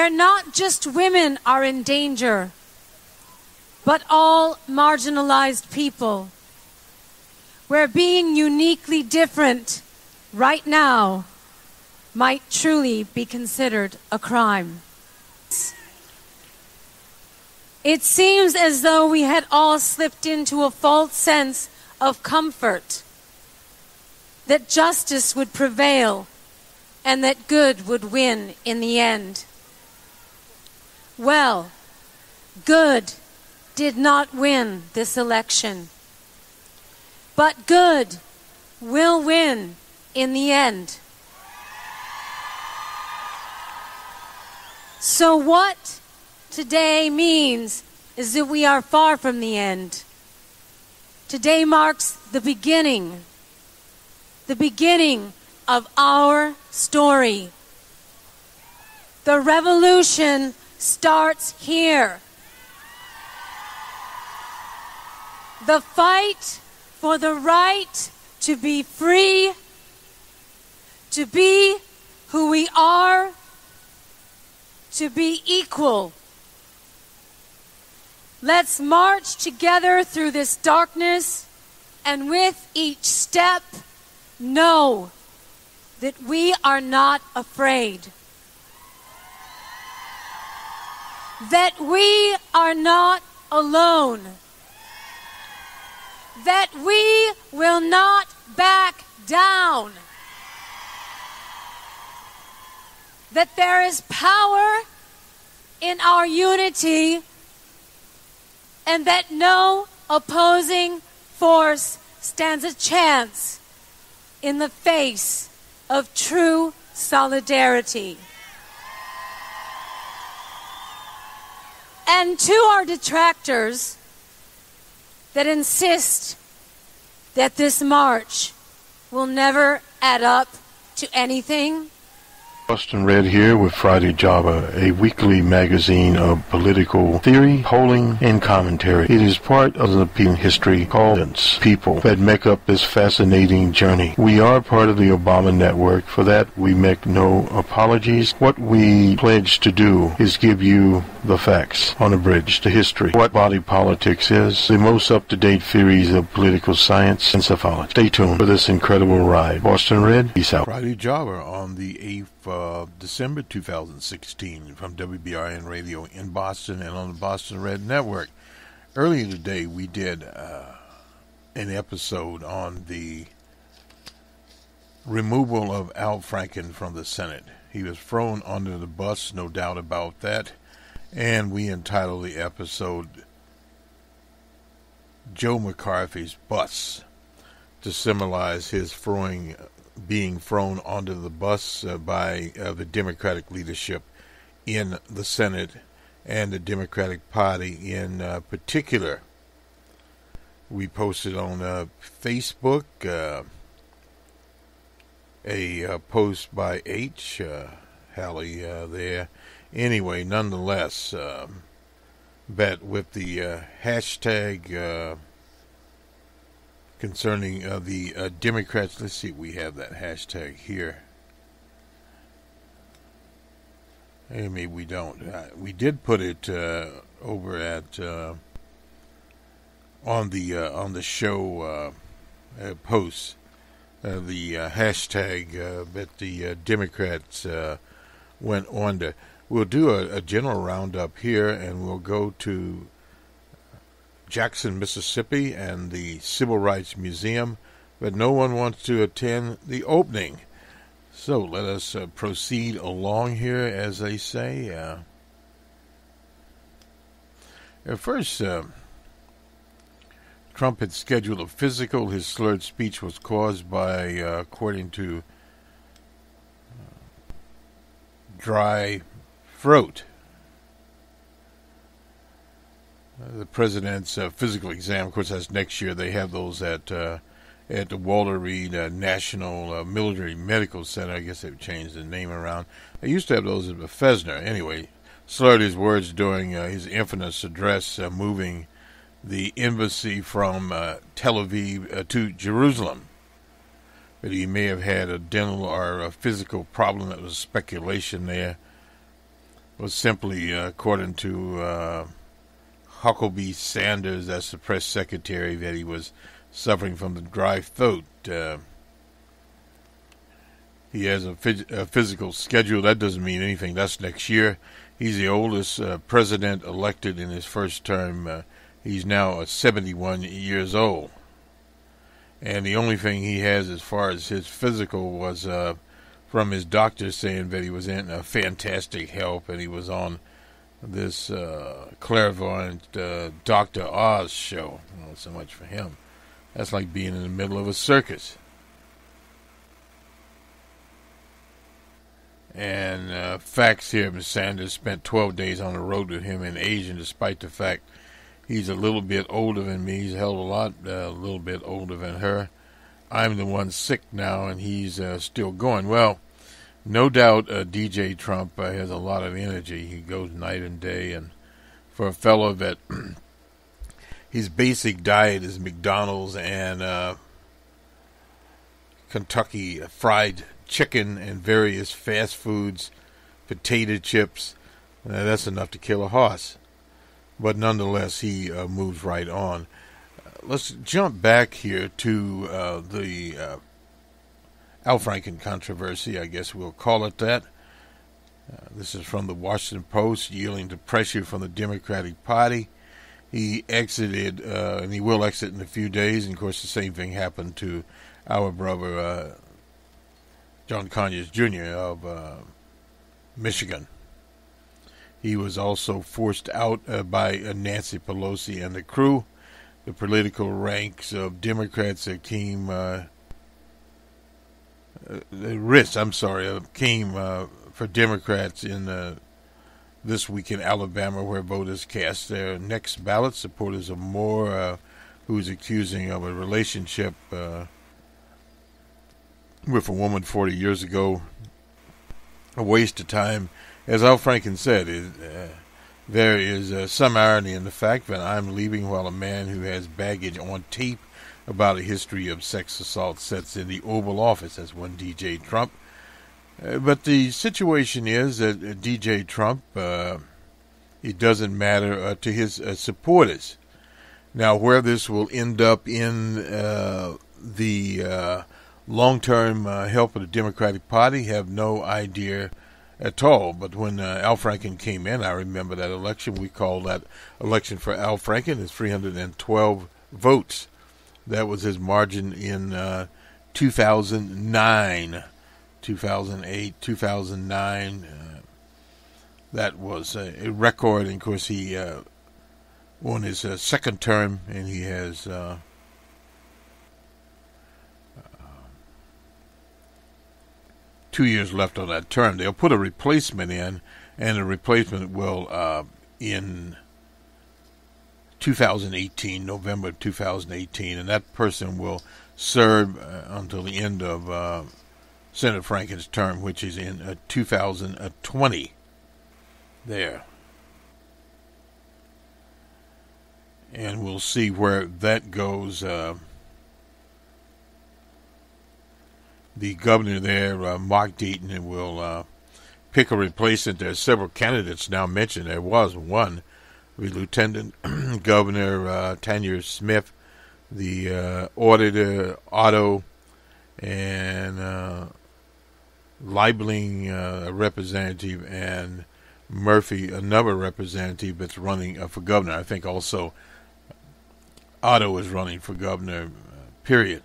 where not just women are in danger, but all marginalized people, where being uniquely different right now might truly be considered a crime. It seems as though we had all slipped into a false sense of comfort, that justice would prevail and that good would win in the end. Well, good did not win this election, but good will win in the end. So what today means is that we are far from the end. Today marks the beginning of our story. The revolution starts here. The fight for the right to be free, to be who we are, to be equal. Let's march together through this darkness, and with each step, know that we are not afraid. That we are not alone. That we will not back down. That there is power in our unity, and that no opposing force stands a chance in the face of true solidarity. And to our detractors that insist that this march will never add up to anything, Boston Red here with Friday Java, a weekly magazine of political theory, polling, and commentary. It is part of the history called people that make up this fascinating journey. We are part of the Obama network. For that, we make no apologies. What we pledge to do is give you the facts on a bridge to history, what body politics is, the most up-to-date theories of political science and psychology. Stay tuned for this incredible ride. Boston Red, peace out. Friday Java on the 8th December 2016 from WBRN Radio in Boston and on the Boston Red Network. Earlier today we did an episode on the removal of Al Franken from the Senate. He was thrown under the bus, no doubt about that, and we entitled the episode Joe McCarthy's Bus, to symbolize his being thrown onto the bus by the Democratic leadership in the Senate and the Democratic Party in particular. We posted on Facebook a post by H. Hallie there. Anyway, nonetheless, but with the hashtag concerning the Democrats. Let's see if we have that hashtag here. Hey, maybe we don't. We did put it over at on the show posts. The hashtag that the Democrats went under. We'll do a general roundup here, and we'll go to Jackson, Mississippi, and the Civil Rights Museum, but no one wants to attend the opening. So let us proceed along here, as they say. At first, Trump had scheduled a physical. His slurred speech was caused by, according to dry throat. The president's physical exam, of course, that's next year. They have those at the Walter Reed National Military Medical Center. I guess they've changed the name around. They used to have those at Bethesda. Anyway, slurred his words during his infamous address, moving the embassy from Tel Aviv to Jerusalem. But he may have had a dental or a physical problem. That was speculation there. was simply, according to Huckabee Sanders, that's the press secretary, that he was suffering from the dry throat. He has a physical schedule. That doesn't mean anything. That's next year. He's the oldest president elected in his first term. He's now 71 years old. And the only thing he has as far as his physical was from his doctor saying that he was in fantastic health, and he was on this clairvoyant Dr. Oz show. Well, so much for him. That's like being in the middle of a circus. And facts here, Ms. Sanders spent 12 days on the road with him in Asia, despite the fact he's a little bit older than me. He's a hell of a little bit older than her. I'm the one sick now, and he's still going. Well, no doubt DJ Trump has a lot of energy. He goes night and day, and for a fellow that his basic diet is McDonald's and Kentucky Fried Chicken and various fast foods, potato chips, that's enough to kill a horse. But nonetheless, he moves right on. Let's jump back here to the Al Franken controversy, I guess we'll call it that. This is from the Washington Post. Yielding to pressure from the Democratic Party, he exited, and he will exit in a few days. And of course, the same thing happened to our brother John Conyers Jr. of Michigan. He was also forced out by Nancy Pelosi and the crew. The political ranks of Democrats that came came for Democrats in this week in Alabama, where voters cast their next ballot. Supporters of Moore, who's accusing of a relationship with a woman 40 years ago, a waste of time. As Al Franken said, there is some irony in the fact that I'm leaving while a man who has baggage on tape about a history of sex assault sits in the Oval Office, as one DJ Trump. But the situation is that DJ Trump, it doesn't matter to his supporters. Now, where this will end up in the long-term help of the Democratic Party, have no idea at all. But when Al Franken came in, I remember that election. We called that election for Al Franken is 312 votes. That was his margin in 2009, 2008, 2009. That was a record. And of course, he won his second term, and he has 2 years left on that term. They'll put a replacement in, and the replacement will in 2018, November 2018, and that person will serve until the end of Senator Franken's term, which is in 2020. There. And we'll see where that goes. The governor there, Mark Dayton, will pick a replacement. There are several candidates now mentioned. There was one, the Lieutenant Governor Tanya Smith, the auditor Otto, and Liebling, a representative, and Murphy, another representative that's running for governor. I think also Otto is running for governor, period.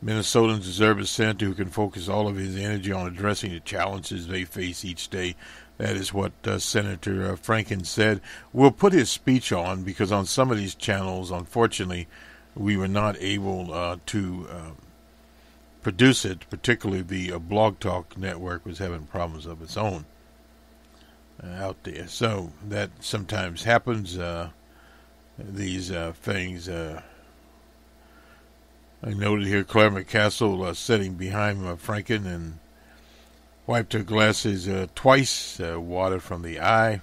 Minnesotans deserve a senator who can focus all of his energy on addressing the challenges they face each day. That is what Senator Franken said. We'll put his speech on because on some of these channels, unfortunately, we were not able to produce it. Particularly the Blog Talk Network was having problems of its own out there. So that sometimes happens. These things... I noted here Claire McCassell sitting behind Franken and wiped her glasses twice, water from the eye.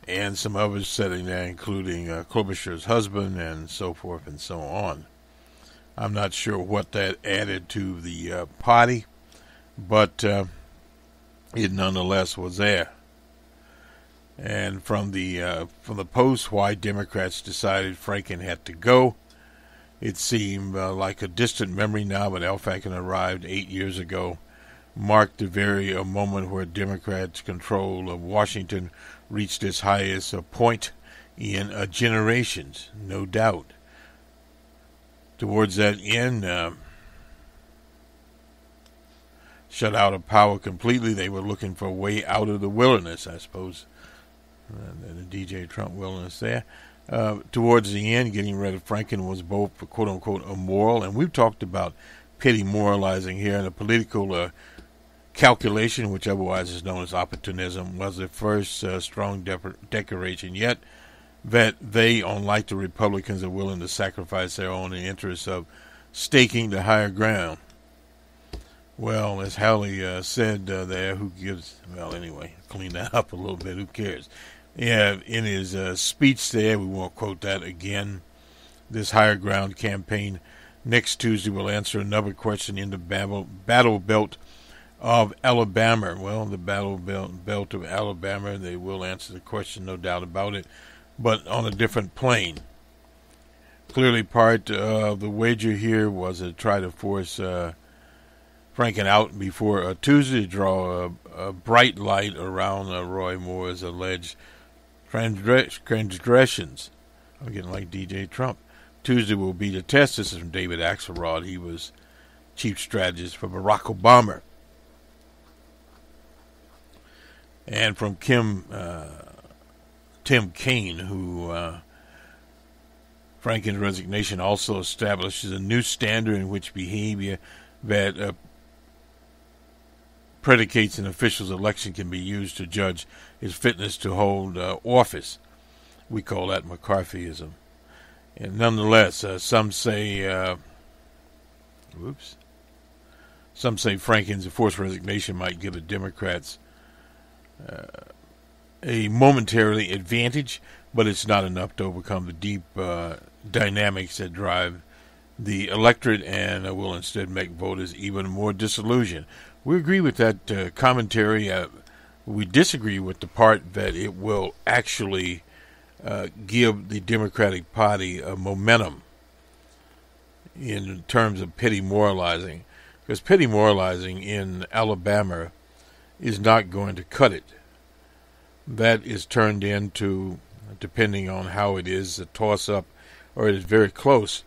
And some others sitting there, including Klobuchar's husband and so forth and so on. I'm not sure what that added to the party, but it nonetheless was there. And from the Post, why Democrats decided Franken had to go, it seemed like a distant memory now, but Al Franken arrived 8 years ago, marked the very moment where Democrats' control of Washington reached its highest point in generations, no doubt. Towards that end, shut out of power completely. They were looking for a way out of the wilderness, I suppose. The DJ Trump wilderness there. Towards the end, getting rid of Franken was both, quote-unquote, immoral, and we've talked about petty moralizing here, and the political calculation, which otherwise is known as opportunism, was the first strong declaration yet that they, unlike the Republicans, are willing to sacrifice their own interests of staking the higher ground. Well, as Howley said there, who gives, well, anyway, clean that up a little bit, who cares? Yeah, in his speech there, we won't quote that again. This higher ground campaign next Tuesday will answer another question in the battle belt of Alabama. Well, the battle belt of Alabama, they will answer the question, no doubt about it, but on a different plane. Clearly part of the wager here was to try to force Franken out before Tuesday, to draw a bright light around Roy Moore's alleged transgressions. I'm getting like DJ Trump. Tuesday will be the test. This is from David Axelrod. He was chief strategist for Barack Obama. And from Tim Kaine, who Franken's resignation also establishes a new standard in which behavior that predicates an official's election can be used to judge his fitness to hold office. We call that McCarthyism. And nonetheless, some say Franken's enforced resignation might give the Democrats a momentarily advantage, but it's not enough to overcome the deep dynamics that drive the electorate and will instead make voters even more disillusioned. We agree with that commentary. We disagree with the part that it will actually give the Democratic Party a momentum in terms of petty moralizing, because petty moralizing in Alabama is not going to cut it. That is turned into, depending on how it is, a toss-up, or it is very close,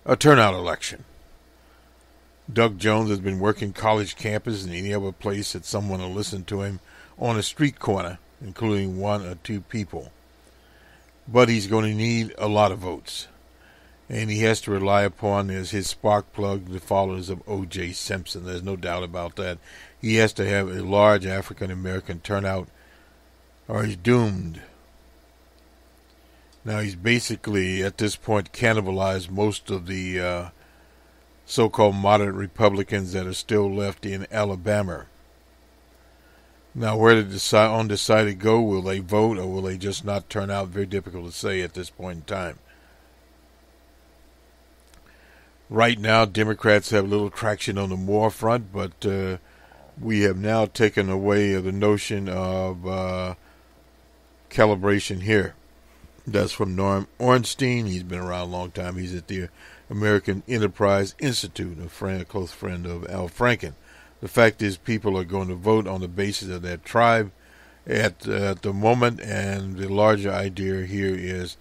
a turnout election. Doug Jones has been working college campus and any other place that someone will listen to him on a street corner, including one or two people. But he's going to need a lot of votes. And he has to rely upon as his spark plug the followers of O.J. Simpson. There's no doubt about that. He has to have a large African-American turnout or he's doomed. Now he's basically, at this point, cannibalized most of the so-called moderate Republicans that are still left in Alabama. Now, where did the undecided go? Will they vote or will they just not turn out? Very difficult to say at this point in time. Right now, Democrats have little traction on the Moore front, but we have now taken away the notion of calibration here. That's from Norm Ornstein. He's been around a long time. He's at the American Enterprise Institute, a close friend of Al Franken. The fact is, people are going to vote on the basis of their tribe at the moment, and the larger idea here is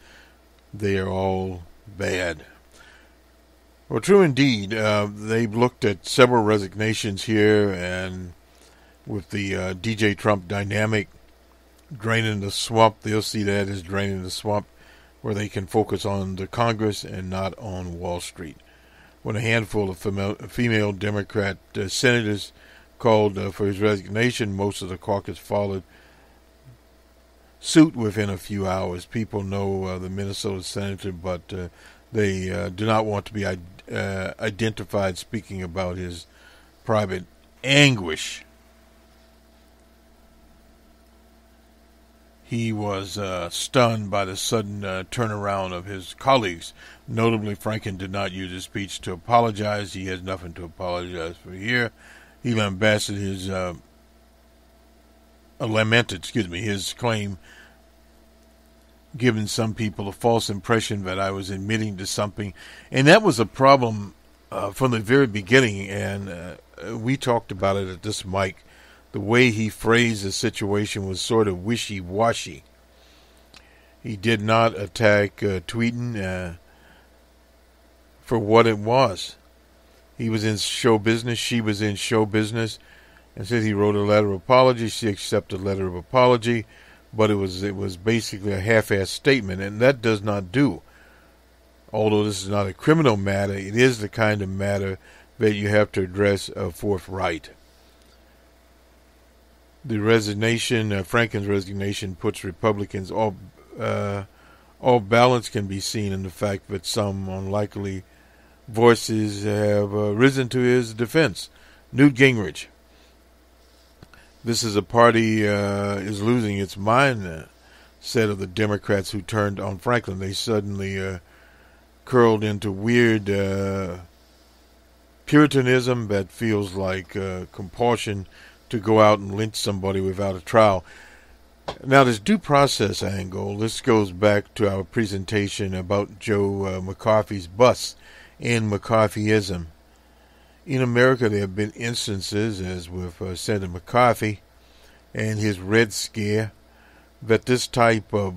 they are all bad. Well, true indeed. They've looked at several resignations here, and with the DJ Trump dynamic draining the swamp, they'll see that as draining the swamp where they can focus on the Congress and not on Wall Street. When a handful of female Democrat senators called for his resignation, most of the caucus followed suit within a few hours. People know the Minnesota senator, but they do not want to be identified speaking about his private anguish. he was stunned by the sudden turnaround of his colleagues. Notably, Franken did not use his speech to apologize. He has nothing to apologize for here. He lamented his claim, giving some people a false impression that I was admitting to something. And that was a problem from the very beginning, and we talked about it at this mic. The way he phrased the situation was sort of wishy-washy. He did not attack Tweeten for what it was. He was in show business. She was in show business. And said he wrote a letter of apology. She accepted a letter of apology. But it was basically a half-assed statement. And that does not do. Although this is not a criminal matter, it is the kind of matter that you have to address forthright. The resignation, Franken's resignation, puts Republicans off balance. Can be seen in the fact that some unlikely voices have risen to his defense. Newt Gingrich. This is a party is losing its mind, said of the Democrats who turned on Franklin. They suddenly curled into weird Puritanism that feels like compulsion to go out and lynch somebody without a trial. Now, this due process angle, this goes back to our presentation about Joe McCarthy's bust and McCarthyism. In America, there have been instances, as with Senator McCarthy and his Red Scare, that this type of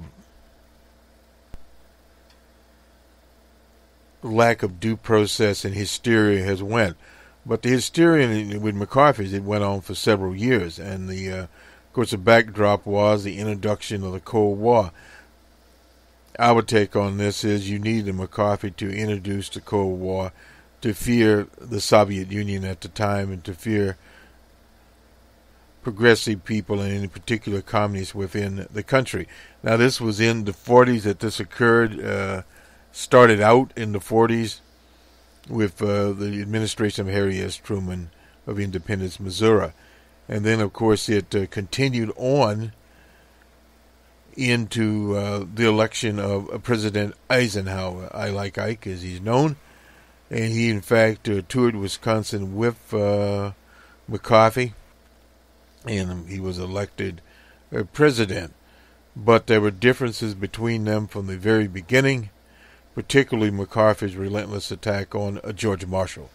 lack of due process and hysteria has went. But the hysteria with McCarthy, it went on for several years, and of course, the backdrop was the introduction of the Cold War. Our take on this is you need McCarthy to introduce the Cold War, to fear the Soviet Union at the time, and to fear progressive people, and in particular communists within the country. Now, this was in the 40s that this occurred, started out in the 40s with the administration of Harry S. Truman of Independence, Missouri. And then, of course, it continued on into the election of President Eisenhower. I like Ike, as he's known. And he, in fact, toured Wisconsin with McCarthy. And he was elected president. But there were differences between them from the very beginning, particularly McCarthy's relentless attack on George Marshall.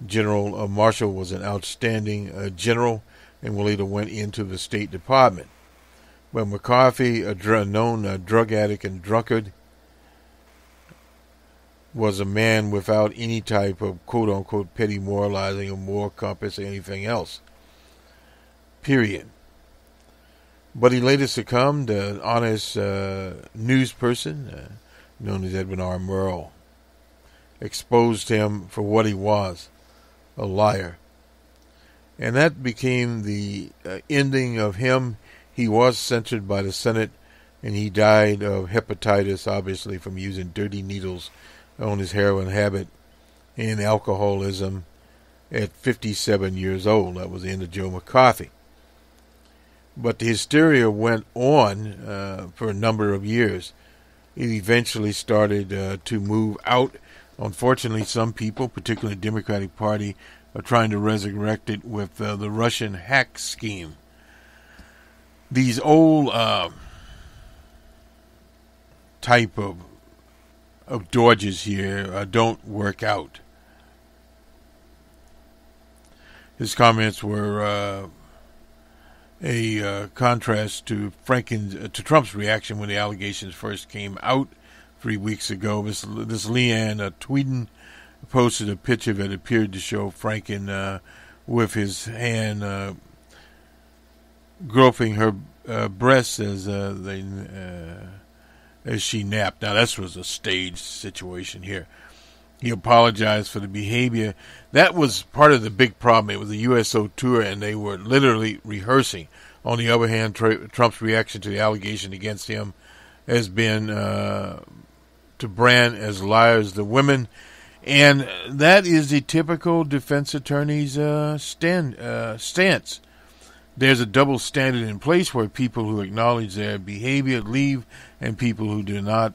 General Marshall was an outstanding general and later went into the State Department. But McCarthy, a known drug addict and drunkard, was a man without any type of quote-unquote petty moralizing or moral compass or anything else. Period. But he later succumbed. An honest news person, known as Edwin R. Murrow, exposed him for what he was, a liar. And that became the ending of him. He was censored by the Senate, and he died of hepatitis, obviously from using dirty needles on his heroin habit and alcoholism at 57 years old. That was the end of Joe McCarthy. But the hysteria went on for a number of years. It eventually started to move out. Unfortunately, some people, particularly the Democratic Party, are trying to resurrect it with the Russian hack scheme. These old type of dodges here don't work out. His comments were a contrast to Trump's reaction when the allegations first came out 3 weeks ago. This Leanne Tweeden posted a picture that appeared to show Franken with his hand groping her breasts as she napped. Now, this was a staged situation here. He apologized for the behavior. That was part of the big problem. It was a USO tour, and they were literally rehearsing. On the other hand, Trump's reaction to the allegation against him has been to brand as liars the women. And that is the typical defense attorney's stance. There's a double standard in place where people who acknowledge their behavior leave, and people who do not,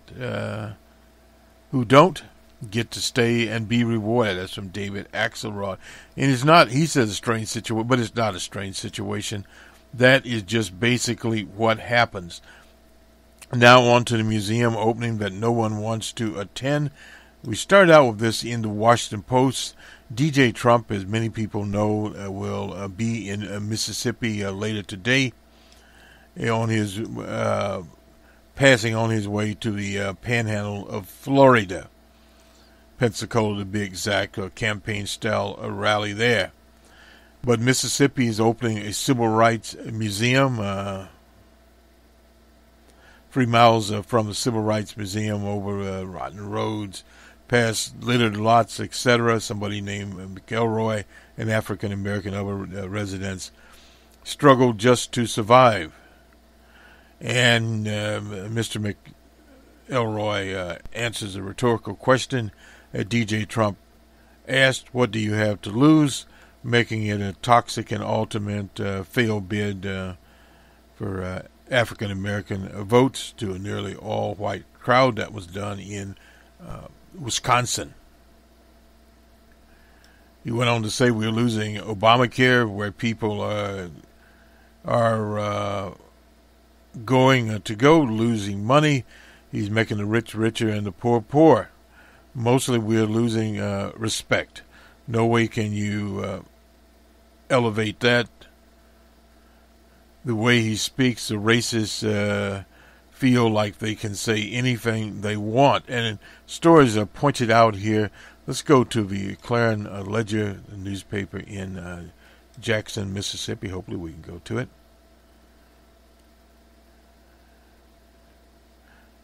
who don't, get to stay and be rewarded. That's from David Axelrod. And it's not, he says, a strange situation, but it's not a strange situation. That is just basically what happens. Now on to the museum opening that no one wants to attend. We start out with this in the Washington Post. DJ Trump, as many people know, will be in Mississippi later today on his passing on his way to the panhandle of Florida. Pensacola to be exact, a campaign-style rally there. But Mississippi is opening a civil rights museum 3 miles from the Civil Rights Museum over rotten roads, past littered lots, etc. Somebody named McElroy, an African-American residents, struggled just to survive. And Mr. McElroy answers a rhetorical question that DJ Trump asked, "What do you have to lose?" making it a toxic and ultimate failed bid for African-American votes to a nearly all-white crowd. That was done in Wisconsin. He went on to say we're losing Obamacare, where people are going to go, losing money. He's making the rich richer and the poor poor. Mostly we're losing respect. No way can you elevate that. The way he speaks, the racists feel like they can say anything they want. And stories are pointed out here. Let's go to the Clarion Ledger newspaper in Jackson, Mississippi. Hopefully we can go to it.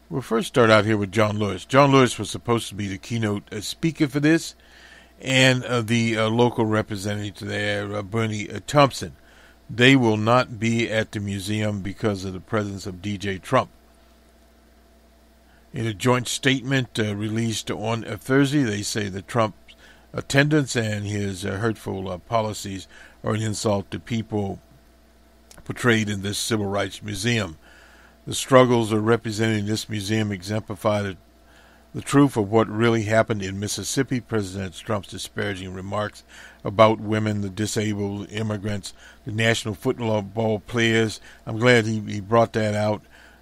We'll first start out here with John Lewis. John Lewis was supposed to be the keynote speaker for this, and the local representative there, Bernie Thompson. They will not be at the museum because of the presence of DJ Trump. In a joint statement released on Thursday, they say that Trump's attendance and his hurtful policies are an insult to people portrayed in this civil rights museum. The struggles represented in this museum exemplify the truth of what really happened in Mississippi. President Trump's disparaging remarks about women, the disabled, immigrants, the national football players. I'm glad he brought that out.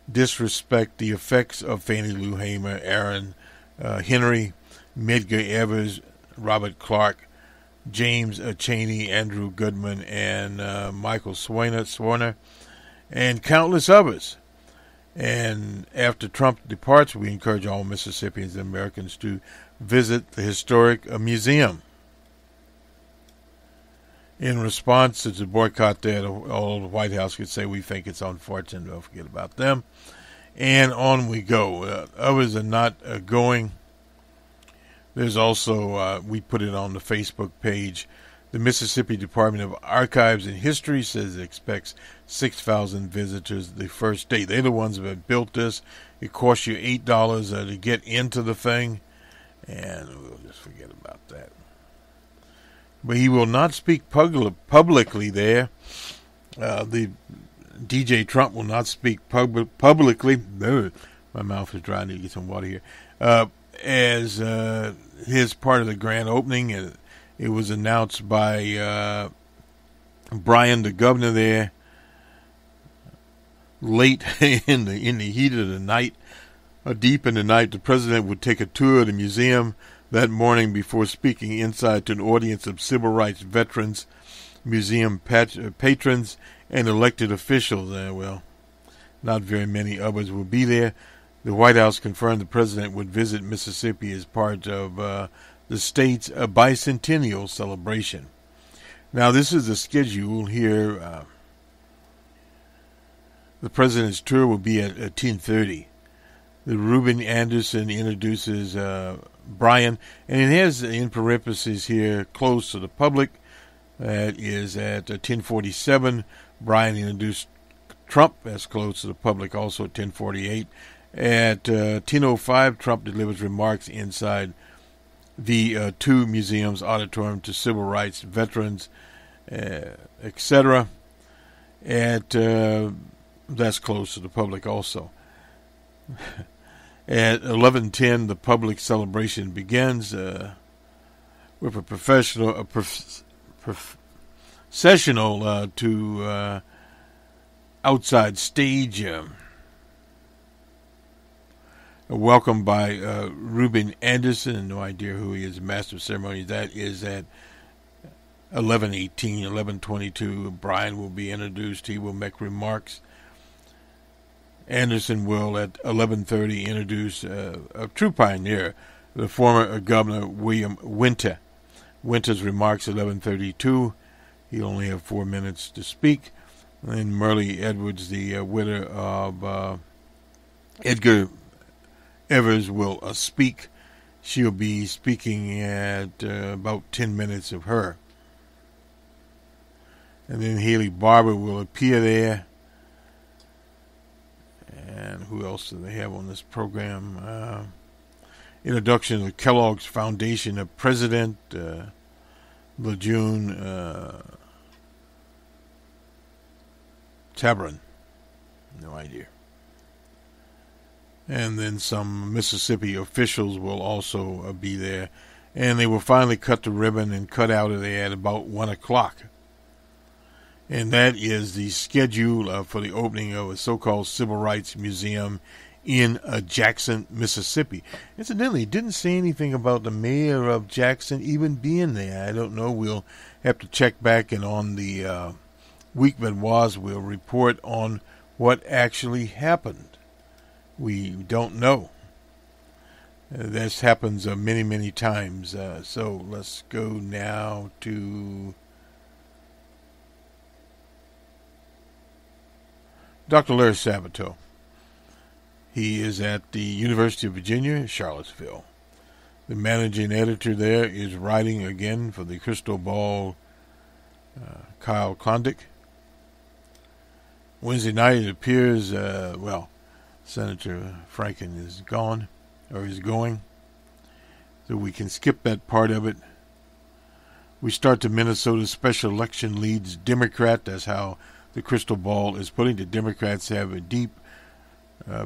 Disrespect the effects of Fannie Lou Hamer, Aaron Henry, Medgar Evers, Robert Clark, James Chaney, Andrew Goodman, and Michael Swarner, and countless others. And after Trump departs, we encourage all Mississippians and Americans to visit the historic museum. In response to the boycott there, the old White House could say, we think it's unfortunate, don't forget about them. And on we go. Others are not going. There's also, we put it on the Facebook page, the Mississippi Department of Archives and History says it expects 6,000 visitors the first day. They're the ones that have built this. It costs you $8 to get into the thing, and we'll just forget about that. But he will not speak publicly there. The DJ Trump will not speak publicly. My mouth is dry. I need to get some water here. As his part of the grand opening. It was announced by Brian, the governor there, late in the heat of the night, deep in the night. The president would take a tour of the museum that morning before speaking inside to an audience of civil rights veterans, museum patrons, and elected officials. Well, not very many others will be there. The White House confirmed the president would visit Mississippi as part of the state's bicentennial celebration. Now, this is the schedule here. The president's tour will be at 10:30. The Reuben Anderson introduces Brian, and it has in parentheses here closed to the public. That is at 10:47. Brian introduced Trump as closed to the public, also at 10:48. At 10:05, Trump delivers remarks inside the two museums auditorium to civil rights veterans, etc. At that's closed to the public also. At 11:10, the public celebration begins with a processional to outside stage. Welcome by Ruben Anderson. No idea who he is. Master of Ceremonies. That is at 11:18, 11:22. Brian will be introduced. He will make remarks. Anderson will at 11:30 introduce a true pioneer, the former Governor William Winter. Winter's remarks 11:32. He'll only have 4 minutes to speak. And then Merle Edwards, the widow of Edgar Evers, will speak. She'll be speaking at about 10 minutes of her. And then Haley Barber will appear there. And who else do they have on this program? Introduction of Kellogg's Foundation of President Lejeune Tabron. No idea. And then some Mississippi officials will also be there. And they will finally cut the ribbon and cut out of there at about 1 o'clock. And that is the schedule for the opening of a so-called Civil Rights Museum in Jackson, Mississippi. Incidentally, it didn't say anything about the mayor of Jackson even being there. I don't know. We'll have to check back, and on the week that was, we'll report on what actually happened. We don't know. This happens many, many times. So let's go now to Dr. Larry Sabato. He is at the University of Virginia, Charlottesville. The managing editor there is writing again for the Crystal Ball, Kyle Klondike. Wednesday night it appears, Senator Franken is gone, or is going, so we can skip that part of it. We start the Minnesota special election leads Democrat. That's how the Crystal Ball is putting. The Democrats have a deep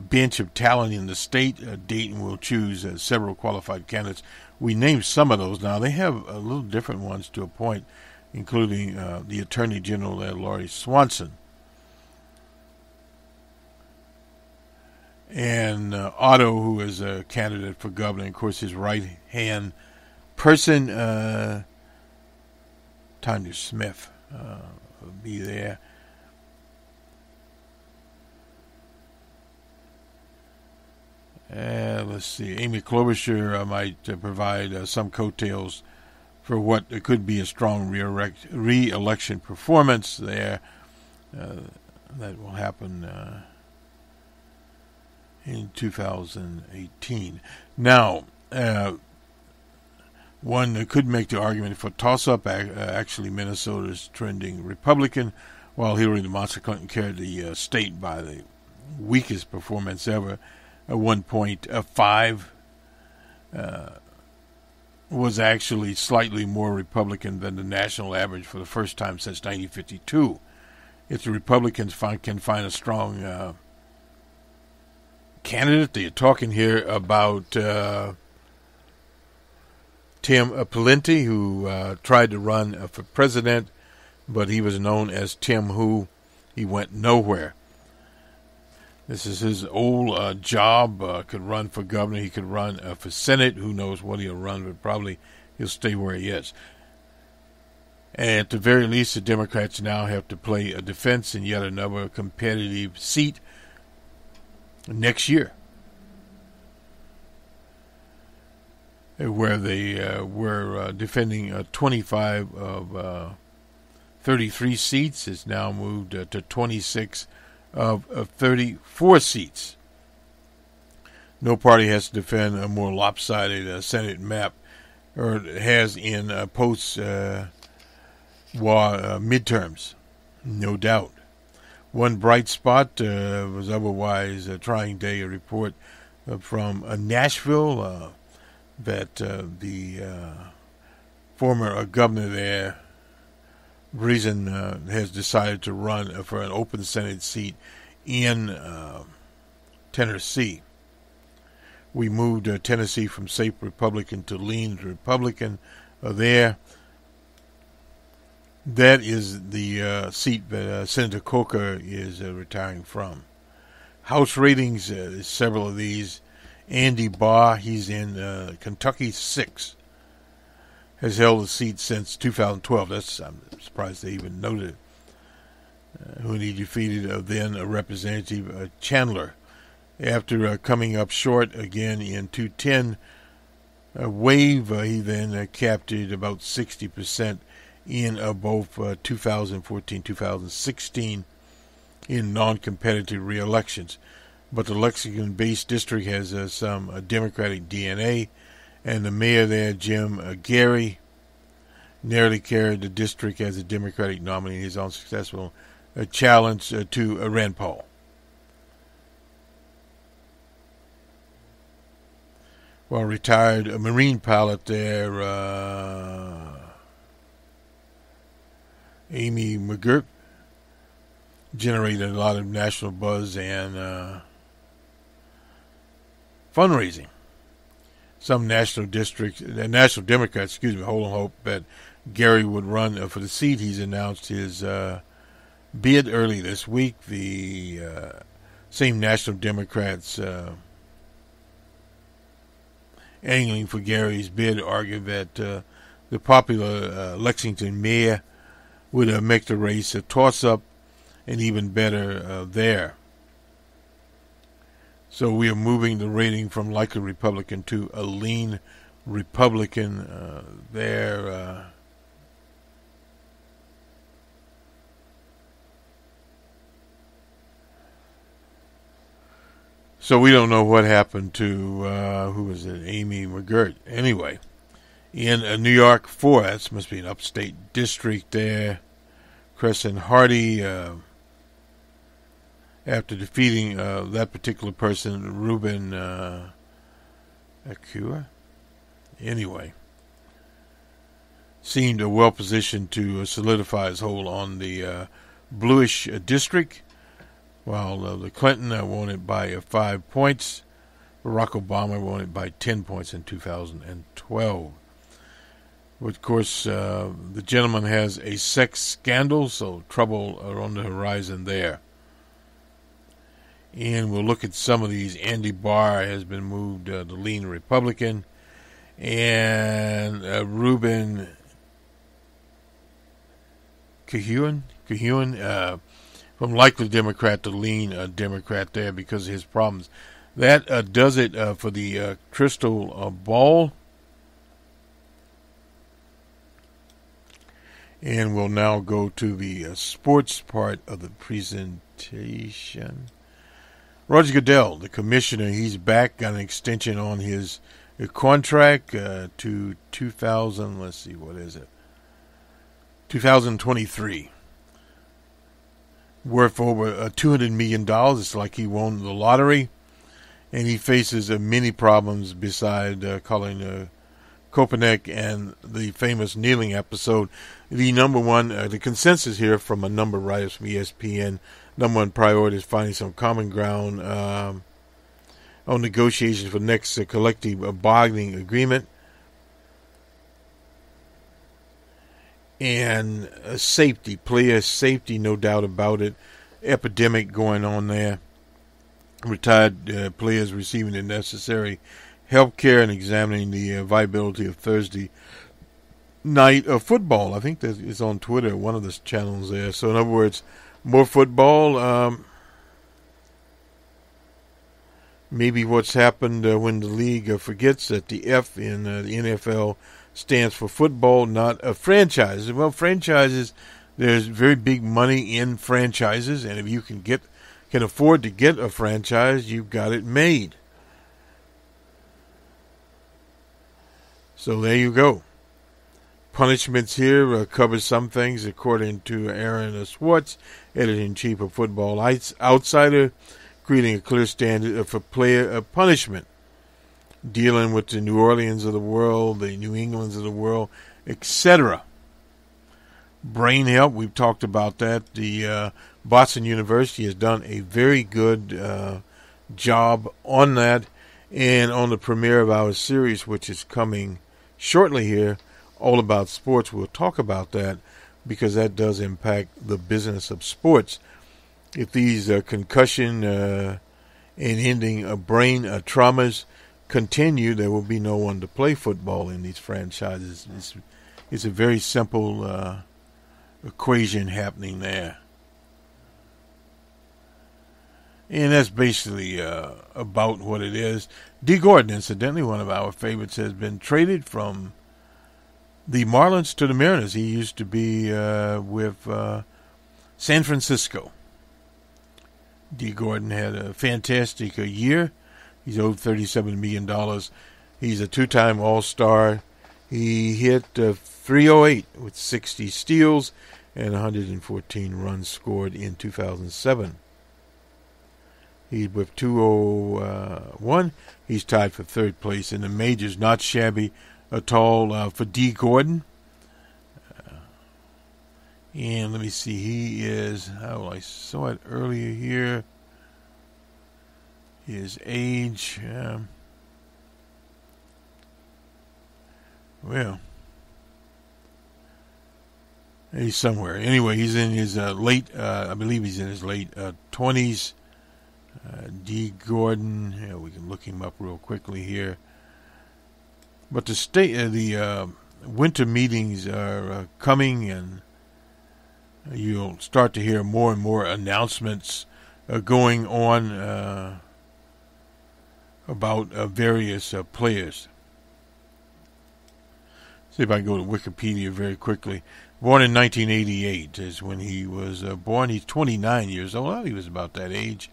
bench of talent in the state. Dayton will choose several qualified candidates. We named some of those now. They have a little different ones to appoint, including the Attorney General, Lori Swanson. And Otto, who is a candidate for governor, of course, his right-hand person, Tanya Smith, will be there. Let's see. Amy Klobuchar might provide some coattails for what could be a strong re-election performance there. That will happen in 2018. Now, one could make the argument for toss-up. Actually, Minnesota is trending Republican, while Hillary Clinton carried the state by the weakest performance ever. 1.5 was actually slightly more Republican than the national average for the first time since 1952. If the Republicans can find a strong candidate, they're talking here about Tim Pawlenty, who tried to run for president, but he was known as Tim Who. He went nowhere. This is his old job. Could run for governor. He could run for Senate. Who knows what he'll run, but probably he'll stay where he is. And at the very least, the Democrats now have to play a defense in yet another competitive seat next year, where they were defending 25 of 33 seats. It's now moved to 26 of 34 seats. No party has to defend a more lopsided Senate map, or has in post-war midterms, no doubt. One bright spot was otherwise a trying day. A report from Nashville that the former governor there, reason has decided to run for an open Senate seat in Tennessee. We moved Tennessee from safe Republican to lean Republican there. That is the seat that Senator Coker is retiring from. House ratings, several of these. Andy Barr, he's in Kentucky 6, has held the seat since 2012. I'm surprised they even noted who he defeated then Representative Chandler. After coming up short again in 2010, Wave, he then captured about 60% in both 2014-2016 in non-competitive re-elections. But the Lexington-based district has some Democratic DNA, and the mayor there, Jim Gary, narrowly carried the district as a Democratic nominee in his unsuccessful challenge to Rand Paul. Well, retired Marine pilot there, Amy McGirt, generated a lot of national buzz and fundraising. Some national Democrats, hold on hope that Gary would run for the seat. He's announced his bid early this week. The same national Democrats angling for Gary's bid argued that the popular Lexington mayor would make the race a toss-up and even better there. So we are moving the rating from likely Republican to a lean Republican there. So we don't know what happened to, who was it, Amy McGirt. Anyway, in New York 4, that must be an upstate district there, Crescent Hardy, after defeating that particular person, Ruben Acua, anyway, seemed well positioned to solidify his hold on the bluish district, while the Clinton won it by 5 points. Barack Obama won it by 10 points in 2012. But of course, the gentleman has a sex scandal, so trouble are on the horizon there. And we'll look at some of these. Andy Barr has been moved to lean Republican. And Ruben Cahuan, from likely Democrat to lean Democrat there because of his problems. That does it for the crystal ball. And we'll now go to the sports part of the presentation. Roger Goodell, the commissioner, he's back, got an extension on his contract to 2023. Worth over $200 million. It's like he won the lottery. And he faces many problems beside Colin Kaepernick and the famous kneeling episode. The number one, the consensus here from a number of writers from ESPN, number one priority is finding some common ground on negotiations for next collective bargaining agreement. And safety, player safety, no doubt about it. Epidemic going on there. Retired players receiving the necessary health care and examining the viability of Thursday night of football. I think that is on Twitter, one of the channels there. So in other words, more football. Maybe what's happened when the league forgets that the F in the NFL stands for football, not a franchise. Well, franchises, there's very big money in franchises, and if you can afford to get a franchise, you've got it made. So there you go. Punishments here cover some things, according to Aaron Swartz, editor-in-chief of Football Outsider, creating a clear standard for player punishment, dealing with the New Orleans of the world, the New Englands of the world, etc. brain health. We've talked about that. The Boston University has done a very good job on that, and on the premiere of our series, which is coming shortly here, all about sports. We'll talk about that because that does impact the business of sports. If these concussion and ending of brain traumas continue, there will be no one to play football in these franchises. It's a very simple equation happening there. And that's basically about what it is. D. Gordon, incidentally, one of our favorites, has been traded from the Marlins to the Mariners. He used to be with San Francisco. D. Gordon had a fantastic year. He's owed $37 million. He's a two-time All-Star. He hit .308 with 60 steals and 114 runs scored in 2007. He's with 201. He's tied for third place in the majors. Not shabby at all for D. Gordon. And let me see. He is, I saw it earlier here. His age. Well, he's somewhere. Anyway, he's in his late, I believe he's in his late 20s. D. Gordon, yeah, we can look him up real quickly here. But the winter meetings are coming, and you'll start to hear more and more announcements going on about various players. See if I can go to Wikipedia very quickly. Born in 1988 is when he was born. He's 29 years old. Well, he was about that age.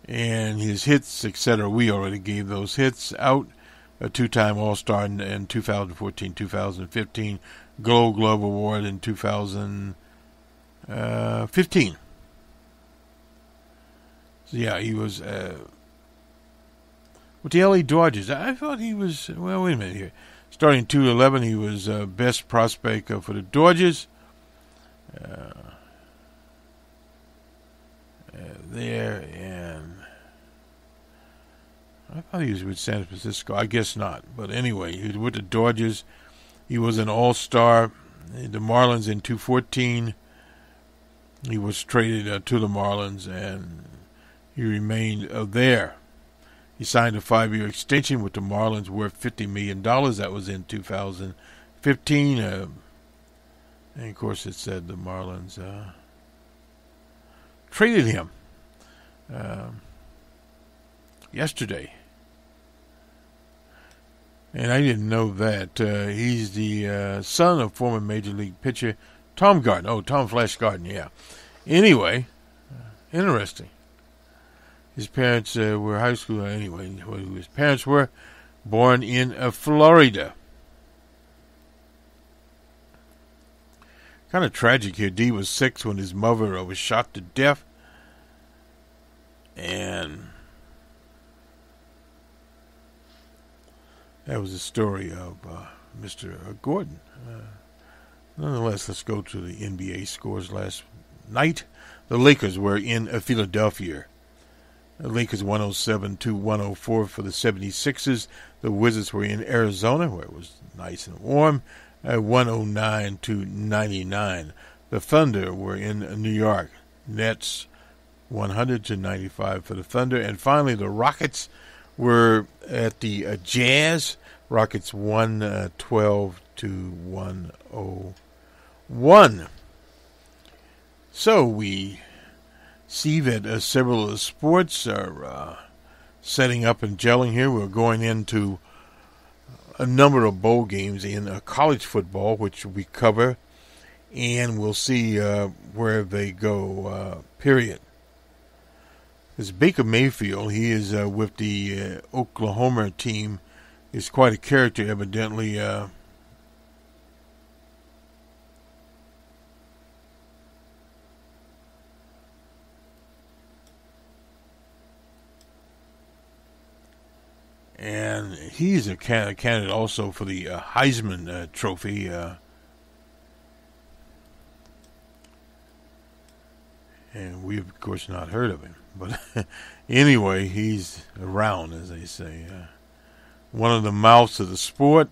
And his hits, etc., we already gave those hits out. A two-time All-Star in 2014, 2015. Gold Glove Award in 2015. So, yeah, he was with the LA Dodgers. I thought he was, well, wait a minute here. Starting 2011, he was best prospect for the Dodgers. There, and I thought he was with San Francisco. I guess not. But anyway, he was with the Dodgers. He was an all-star. The Marlins in 2014. He was traded to the Marlins, and he remained there. He signed a 5-year extension with the Marlins worth $50 million. That was in 2015. And, of course, it said the Marlins traded him yesterday. And I didn't know that. He's the son of former Major League pitcher Tom Garden. Oh, Tom Flash Garden, yeah. Anyway, interesting. His parents were high school. Anyway, who his parents were. Born in Florida. Kind of tragic here. D was 6 when his mother was shot to death. And that was the story of Mr. Gordon. Nonetheless, let's go to the NBA scores last night. The Lakers were in Philadelphia. The Lakers 107-104 for the 76ers. The Wizards were in Arizona, where it was nice and warm, 109-99. The Thunder were in New York. Nets 100-95 for the Thunder. And finally, the Rockets were at the Jazz. Rockets 112-101. So we see that several of the sports are setting up and gelling here. We're going into a number of bowl games in college football, which we cover, and we'll see where they go, period. This Baker Mayfield, he is with the Oklahoma team, is quite a character, evidently. And he's a candidate also for the Heisman Trophy. And we've, of course, not heard of him. But anyway, he's around, as they say. One of the mouths of the sport.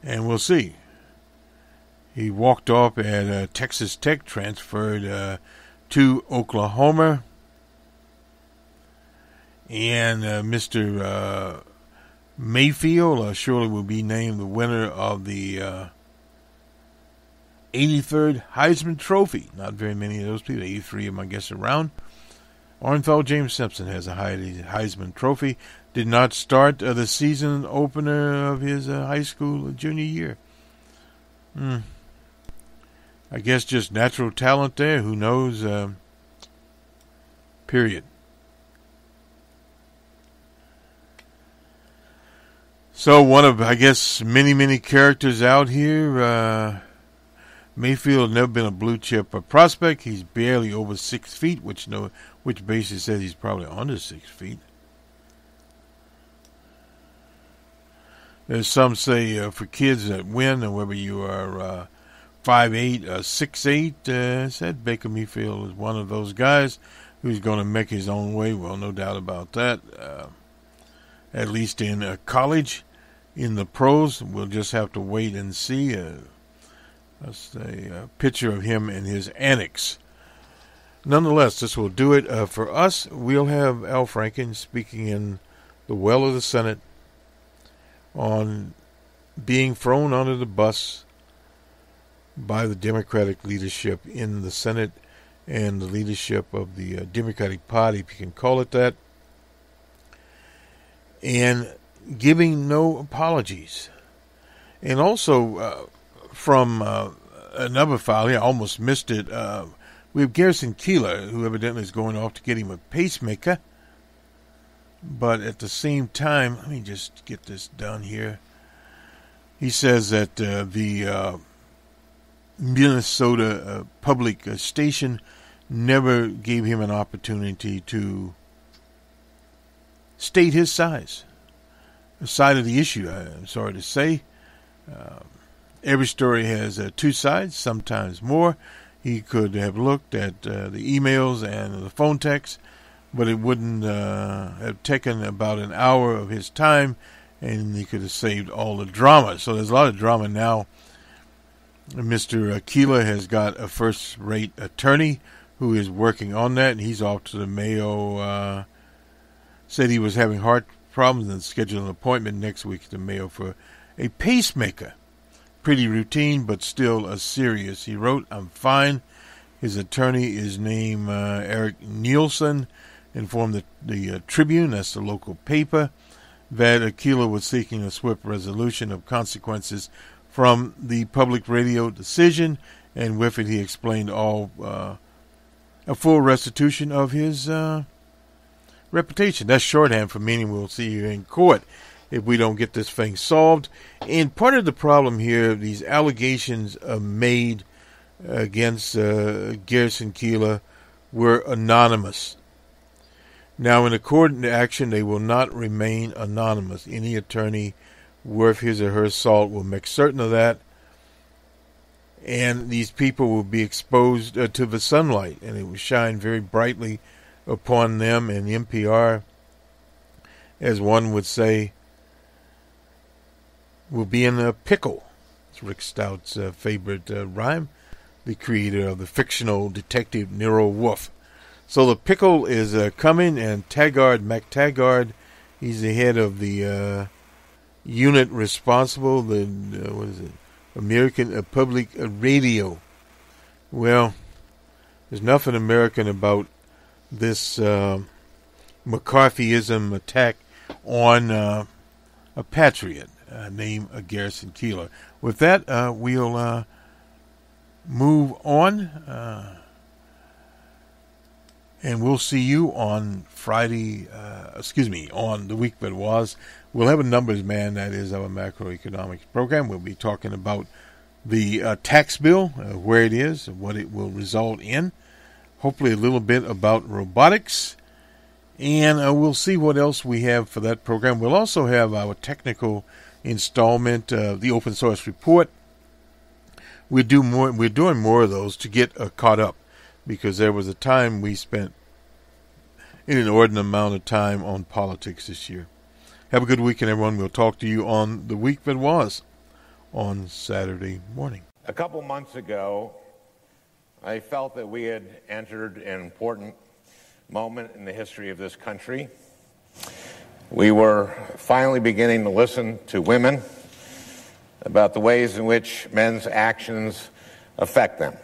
And we'll see. He walked off at Texas Tech, transferred to Oklahoma. And Mr. Mayfield surely will be named the winner of the 83rd Heisman Trophy. Not very many of those people, 83 of them, I guess, around. Orenthal James Simpson has a Heisman Trophy. Did not start the season opener of his high school junior year. I guess just natural talent there. Who knows? Period. So one of, I guess, many characters out here. Mayfield never been a blue chip prospect. He's barely over 6 feet, which basis says he's probably under 6 feet. There's some say for kids that win, and whether you are 5'8", 6'8", said Baker Mayfield is one of those guys who's going to make his own way. Well, no doubt about that. At least in college, in the pros, we'll just have to wait and see. That's a picture of him in his annex. Nonetheless, this will do it for us. We'll have Al Franken speaking in the well of the Senate on being thrown under the bus by the Democratic leadership in the Senate and the leadership of the Democratic Party, if you can call it that, and giving no apologies. And also from another file here, I almost missed it, we have Garrison Keillor, who evidently is going off to get him a pacemaker. But at the same time, let me just get this done here. He says that the Minnesota public station never gave him an opportunity to state his side of the issue. I'm sorry to say. Every story has two sides, sometimes more. He could have looked at the emails and the phone texts, but it wouldn't have taken about an hour of his time, and he could have saved all the drama. So there's a lot of drama now. Mr. Keillor has got a first-rate attorney who is working on that, and he's off to the Mayo. Said he was having heart problems and scheduled an appointment next week at the Mayo for a pacemaker. Pretty routine, but still serious. He wrote, "I'm fine." His attorney is named Eric Nielsen, informed the Tribune, that's the local paper, that Keillor was seeking a swift resolution of consequences from the public radio decision, and with it he explained a full restitution of his reputation. That's shorthand for meaning we'll see you in court if we don't get this thing solved. And part of the problem here, these allegations made against Garrison Keillor were anonymous. Now, in a court action, they will not remain anonymous. Any attorney worth his or her salt will make certain of that. And these people will be exposed to the sunlight, and it will shine very brightly upon them. And NPR, as one would say, will be in a pickle. It's Rick Stout's favorite rhyme, the creator of the fictional detective Nero Wolfe. So the pickle is coming, and Mac Taggart, he's the head of the unit responsible, the American Public Radio. Well, there's nothing American about this McCarthyism attack on a patriot named Garrison Keillor. With that, we'll move on. And we'll see you on Friday, on the week that was. We'll have a numbers man, that is our macroeconomics program. We'll be talking about the tax bill, where it is, what it will result in. Hopefully a little bit about robotics. And we'll see what else we have for that program. We'll also have our technical installment, the open source report. We're doing more of those to get caught up. because there was a time we spent an inordinate amount of time on politics this year. Have a good weekend, everyone. We'll talk to you on the week that was on Saturday morning. A couple months ago, I felt that we had entered an important moment in the history of this country. We were finally beginning to listen to women about the ways in which men's actions affect them.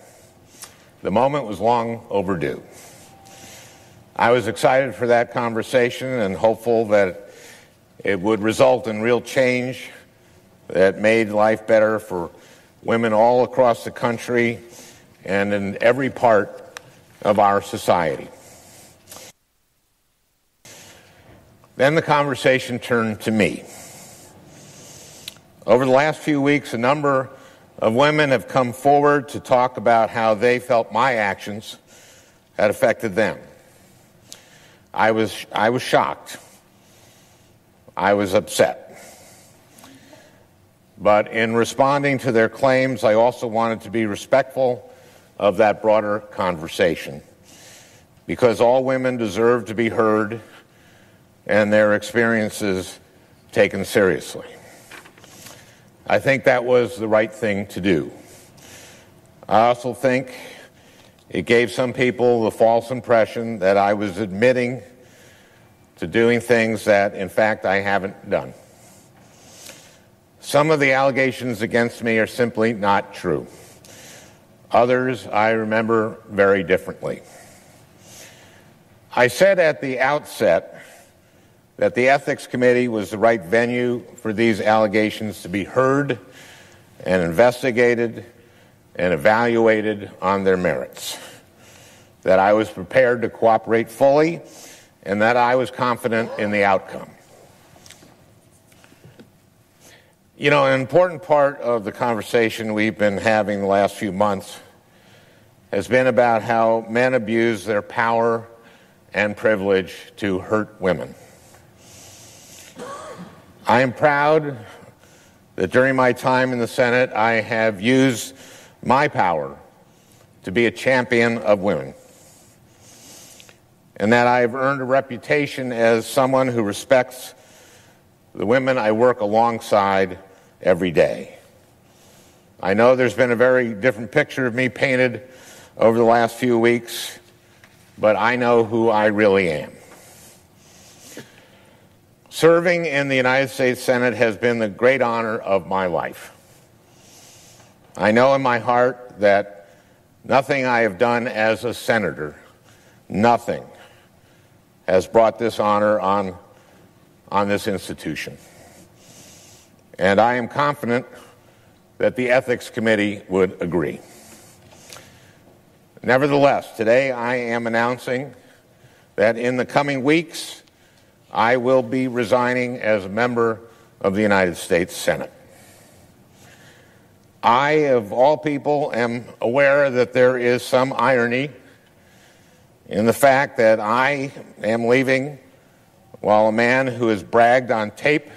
The moment was long overdue. I was excited for that conversation and hopeful that it would result in real change that made life better for women all across the country and in every part of our society. Then the conversation turned to me. Over the last few weeks, a number of women have come forward to talk about how they felt my actions had affected them. I was shocked. I was upset. But in responding to their claims, I also wanted to be respectful of that broader conversation, because all women deserve to be heard and their experiences taken seriously. I think that was the right thing to do. I also think it gave some people the false impression that I was admitting to doing things that, in fact, I haven't done. Some of the allegations against me are simply not true. Others I remember very differently. I said at the outset that the Ethics Committee was the right venue for these allegations to be heard and investigated and evaluated on their merits, that I was prepared to cooperate fully, and that I was confident in the outcome. You know, an important part of the conversation we've been having the last few months has been about how men abuse their power and privilege to hurt women. I am proud that during my time in the Senate, I have used my power to be a champion of women, and that I have earned a reputation as someone who respects the women I work alongside every day. I know there's been a very different picture of me painted over the last few weeks, but I know who I really am. Serving in the United States Senate has been the great honor of my life. I know in my heart that nothing I have done as a senator, nothing, has brought this honor on this institution. And I am confident that the Ethics Committee would agree. Nevertheless, today I am announcing that in the coming weeks, I will be resigning as a member of the United States Senate. I, of all people, am aware that there is some irony in the fact that I am leaving while a man who has bragged on tape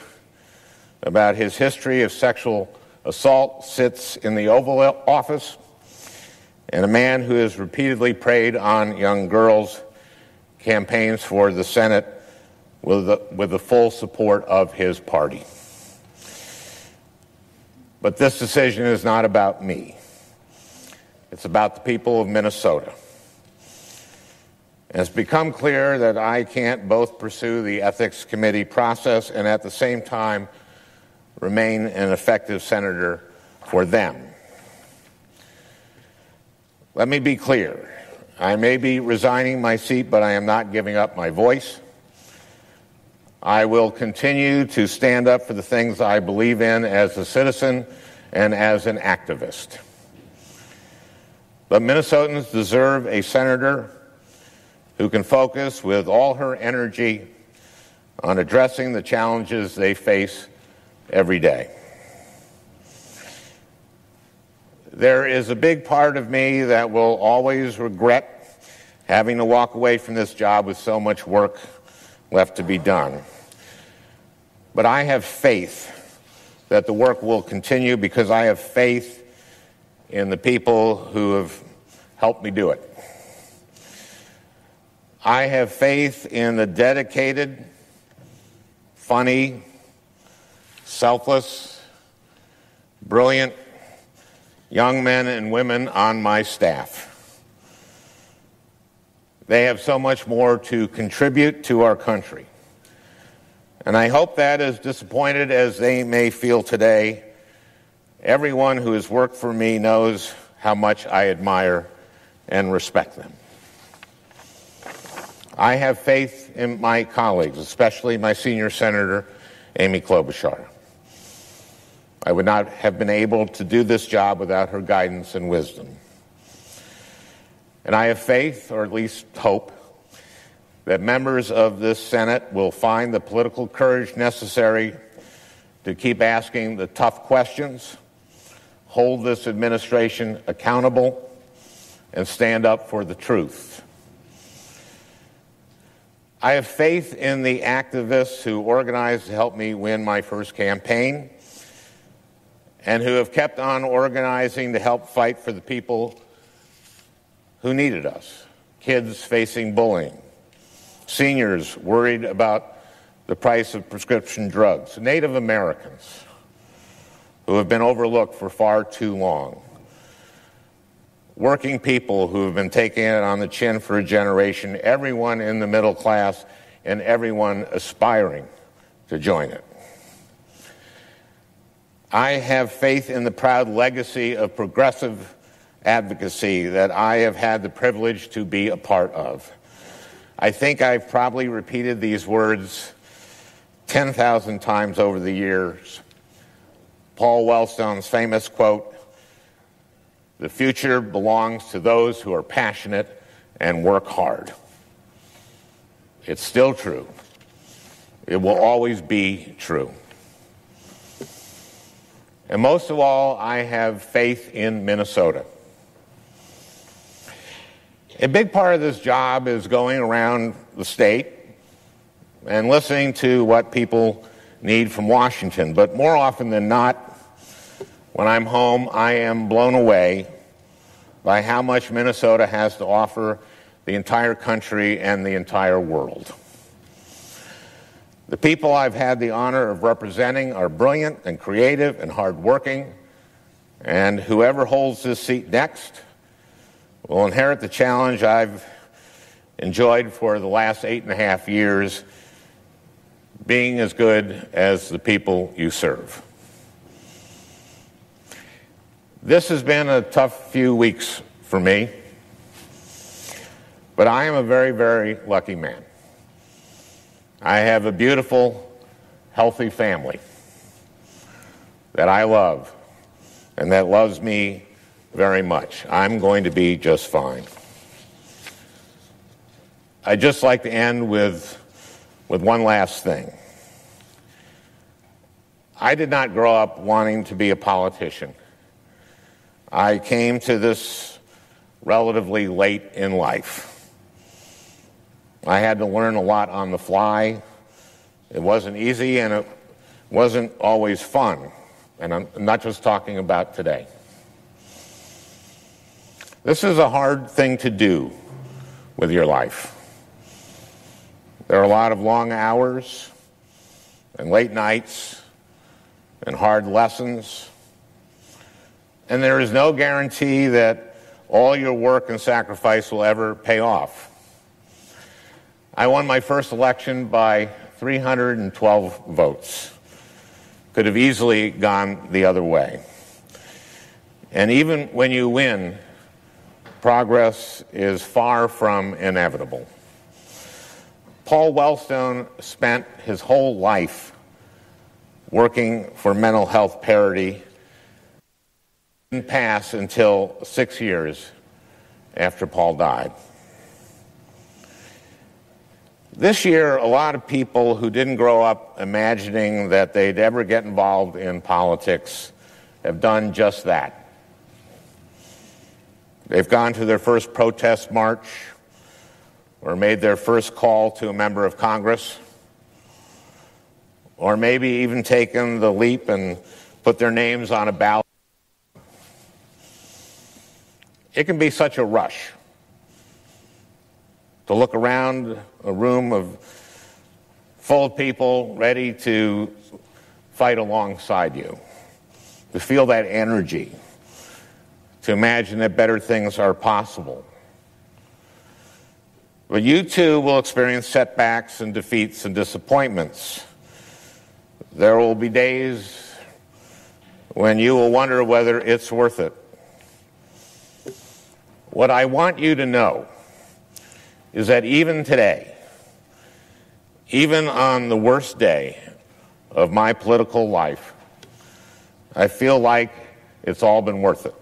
about his history of sexual assault sits in the Oval Office, and a man who has repeatedly preyed on young girls campaigns for the Senate with the full support of his party. But this decision is not about me. It's about the people of Minnesota. And it's become clear that I can't both pursue the Ethics Committee process and at the same time remain an effective senator for them. Let me be clear. I may be resigning my seat, but I am not giving up my voice. I will continue to stand up for the things I believe in as a citizen and as an activist. But Minnesotans deserve a senator who can focus with all her energy on addressing the challenges they face every day. There is a big part of me that will always regret having to walk away from this job with so much work left to be done. But I have faith that the work will continue because I have faith in the people who have helped me do it. I have faith in the dedicated, funny, selfless, brilliant young men and women on my staff. They have so much more to contribute to our country. And I hope that, as disappointed as they may feel today, everyone who has worked for me knows how much I admire and respect them. I have faith in my colleagues, especially my senior senator, Amy Klobuchar. I would not have been able to do this job without her guidance and wisdom. And I have faith, or at least hope, that members of this Senate will find the political courage necessary to keep asking the tough questions, hold this administration accountable, and stand up for the truth. I have faith in the activists who organized to help me win my first campaign and who have kept on organizing to help fight for the people who needed us. Kids facing bullying, seniors worried about the price of prescription drugs, Native Americans who have been overlooked for far too long, working people who have been taking it on the chin for a generation, everyone in the middle class, and everyone aspiring to join it. I have faith in the proud legacy of progressive advocacy that I have had the privilege to be a part of. I think I've probably repeated these words 10,000 times over the years. Paul Wellstone's famous quote, "The future belongs to those who are passionate and work hard." It's still true. It will always be true. And most of all, I have faith in Minnesota. A big part of this job is going around the state and listening to what people need from Washington. But more often than not, when I'm home, I am blown away by how much Minnesota has to offer the entire country and the entire world. The people I've had the honor of representing are brilliant and creative and hardworking, and whoever holds this seat next will inherit the challenge I've enjoyed for the last 8.5 years, being as good as the people you serve. This has been a tough few weeks for me, but I am a very, very lucky man. I have a beautiful, healthy family that I love and that loves me very much. I'm going to be just fine. I'd just like to end with one last thing. I did not grow up wanting to be a politician. I came to this relatively late in life. I had to learn a lot on the fly. It wasn't easy and it wasn't always fun. And I'm not just talking about today. This is a hard thing to do with your life. There are a lot of long hours and late nights and hard lessons. And there is no guarantee that all your work and sacrifice will ever pay off. I won my first election by 312 votes. Could have easily gone the other way. And even when you win, progress is far from inevitable. Paul Wellstone spent his whole life working for mental health parity. Didn't pass until 6 years after Paul died. This year, a lot of people who didn't grow up imagining that they'd ever get involved in politics have done just that. They've gone to their first protest march or made their first call to a member of Congress, or maybe even taken the leap and put their names on a ballot. It can be such a rush. to look around a room full of people ready to fight alongside you, to feel that energy, to imagine that better things are possible. But you too will experience setbacks and defeats and disappointments. There will be days when you will wonder whether it's worth it. What I want you to know is that even today, even on the worst day of my political life, I feel like it's all been worth it.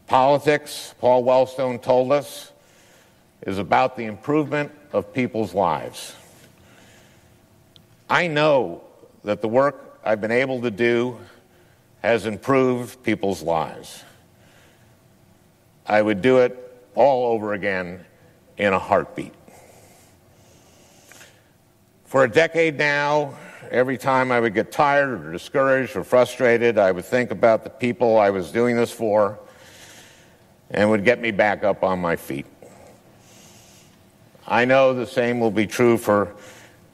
Politics, Paul Wellstone told us, is about the improvement of people's lives. I know that the work I've been able to do has improved people's lives. I would do it all over again in a heartbeat. For a decade now, every time I would get tired or discouraged or frustrated, I would think about the people I was doing this for and would get me back up on my feet. I know the same will be true for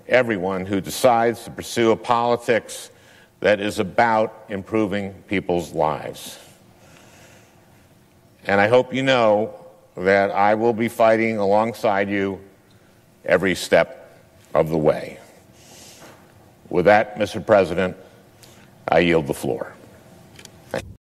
everyone who decides to pursue a politics that is about improving people's lives. And I hope you know that I will be fighting alongside you every step of the way. With that, Mr. President, I yield the floor.